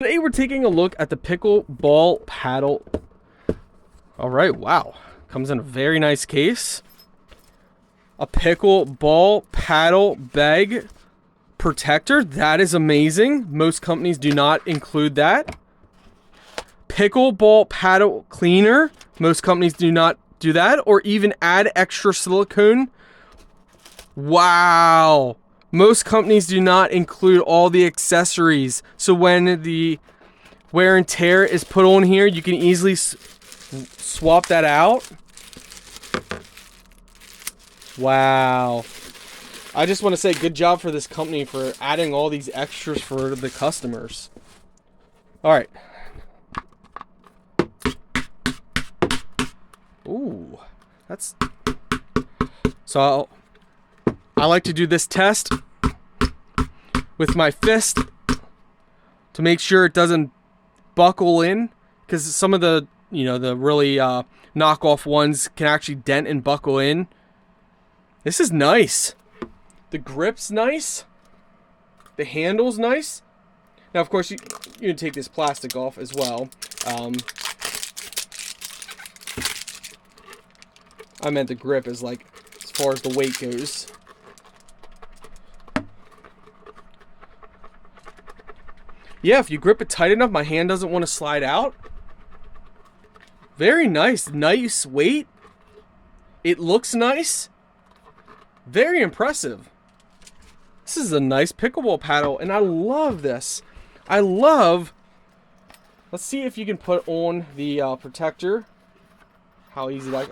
Today we're taking a look at the pickleball paddle. All right, wow. Comes in a very nice case. A pickleball paddle bag protector. That is amazing. Most companies do not include that. Pickleball paddle cleaner. Most companies do not do that or even add extra silicone. Wow. Most companies do not include all the accessories. So when the wear and tear is put on here, you can easily swap that out. Wow. I just want to say good job for this company for adding all these extras for the customers. All right. Ooh, that's... So I like to do this test with my fist to make sure it doesn't buckle in, because some of the, the really knockoff ones can actually dent and buckle in. This is nice. The grip's nice. The handle's nice. Now, of course, you can take this plastic off as well. I meant the grip is like as far as the weight goes. Yeah, if you grip it tight enough, my hand doesn't want to slide out. Very nice. Nice weight. It looks nice. Very impressive. This is a nice pickleball paddle, and I love this. I love... Let's see if you can put on the protector. How easy that...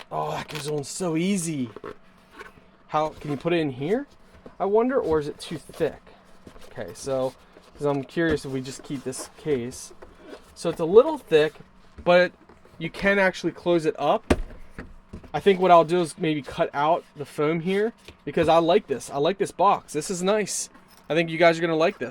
Oh, that goes on so easy. How can you put it in here, I wonder, or is it too thick? Okay, so... because I'm curious if we just keep this case. So it's a little thick, but you can actually close it up. I think what I'll do is maybe cut out the foam here, because I like this. I like this box. This is nice. I think you guys are going to like this.